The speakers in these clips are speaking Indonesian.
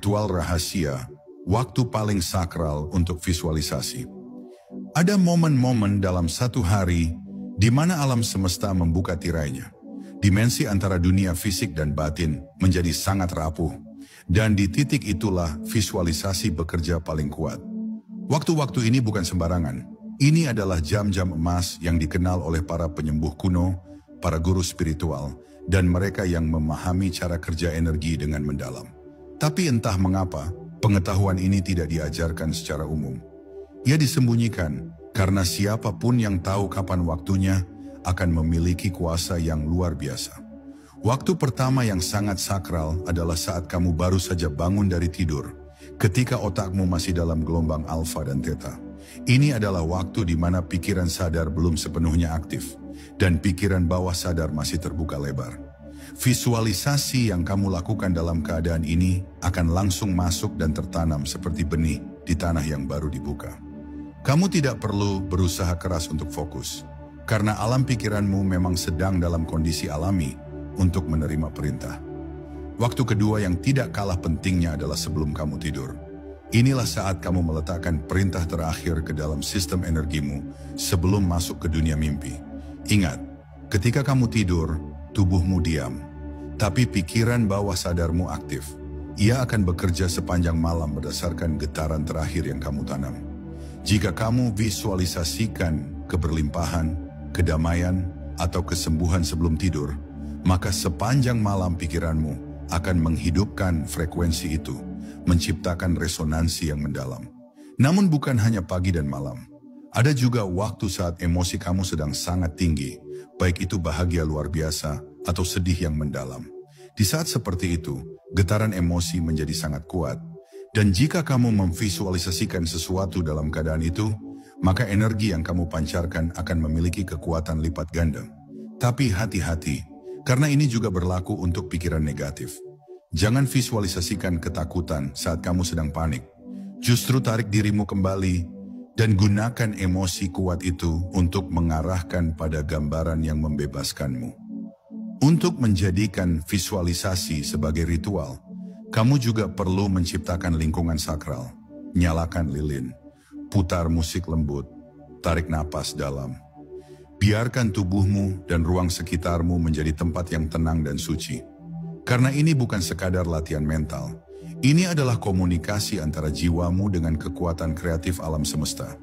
ritual rahasia, waktu paling sakral untuk visualisasi. Ada momen-momen dalam satu hari di mana alam semesta membuka tirainya. Dimensi antara dunia fisik dan batin menjadi sangat rapuh, dan di titik itulah visualisasi bekerja paling kuat. Waktu-waktu ini bukan sembarangan. Ini adalah jam-jam emas yang dikenal oleh para penyembuh kuno, para guru spiritual, dan mereka yang memahami cara kerja energi dengan mendalam. Tapi entah mengapa, pengetahuan ini tidak diajarkan secara umum. Ia disembunyikan karena siapapun yang tahu kapan waktunya akan memiliki kuasa yang luar biasa. Waktu pertama yang sangat sakral adalah saat kamu baru saja bangun dari tidur, ketika otakmu masih dalam gelombang alfa dan theta. Ini adalah waktu di mana pikiran sadar belum sepenuhnya aktif, dan pikiran bawah sadar masih terbuka lebar. Visualisasi yang kamu lakukan dalam keadaan ini akan langsung masuk dan tertanam seperti benih di tanah yang baru dibuka. Kamu tidak perlu berusaha keras untuk fokus, karena alam pikiranmu memang sedang dalam kondisi alami untuk menerima perintah. Waktu kedua yang tidak kalah pentingnya adalah sebelum kamu tidur. Inilah saat kamu meletakkan perintah terakhir ke dalam sistem energimu sebelum masuk ke dunia mimpi. Ingat, ketika kamu tidur, tubuhmu diam, tapi pikiran bawah sadarmu aktif. Ia akan bekerja sepanjang malam berdasarkan getaran terakhir yang kamu tanam. Jika kamu visualisasikan keberlimpahan, kedamaian, atau kesembuhan sebelum tidur, maka sepanjang malam pikiranmu akan menghidupkan frekuensi itu, menciptakan resonansi yang mendalam. Namun bukan hanya pagi dan malam. Ada juga waktu saat emosi kamu sedang sangat tinggi, baik itu bahagia luar biasa atau sedih yang mendalam. Di saat seperti itu, getaran emosi menjadi sangat kuat. Dan jika kamu memvisualisasikan sesuatu dalam keadaan itu, maka energi yang kamu pancarkan akan memiliki kekuatan lipat ganda. Tapi hati-hati, karena ini juga berlaku untuk pikiran negatif. Jangan visualisasikan ketakutan saat kamu sedang panik. Justru tarik dirimu kembali dan gunakan emosi kuat itu untuk mengarahkan pada gambaran yang membebaskanmu. Untuk menjadikan visualisasi sebagai ritual, kamu juga perlu menciptakan lingkungan sakral. Nyalakan lilin, putar musik lembut, tarik napas dalam. Biarkan tubuhmu dan ruang sekitarmu menjadi tempat yang tenang dan suci. Karena ini bukan sekadar latihan mental, ini adalah komunikasi antara jiwamu dengan kekuatan kreatif alam semesta.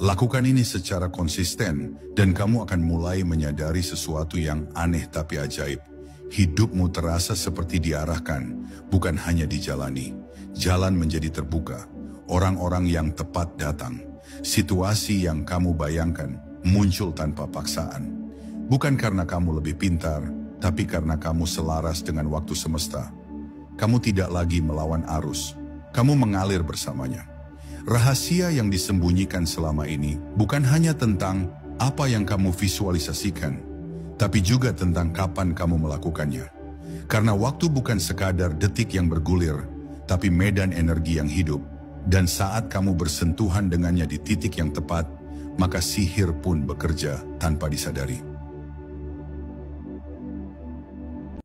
Lakukan ini secara konsisten dan kamu akan mulai menyadari sesuatu yang aneh tapi ajaib. Hidupmu terasa seperti diarahkan, bukan hanya dijalani. Jalan menjadi terbuka, orang-orang yang tepat datang. Situasi yang kamu bayangkan muncul tanpa paksaan. Bukan karena kamu lebih pintar, tapi karena kamu selaras dengan waktu semesta. Kamu tidak lagi melawan arus, kamu mengalir bersamanya. Rahasia yang disembunyikan selama ini bukan hanya tentang apa yang kamu visualisasikan, tapi juga tentang kapan kamu melakukannya. Karena waktu bukan sekadar detik yang bergulir, tapi medan energi yang hidup. Dan saat kamu bersentuhan dengannya di titik yang tepat, maka sihir pun bekerja tanpa disadari.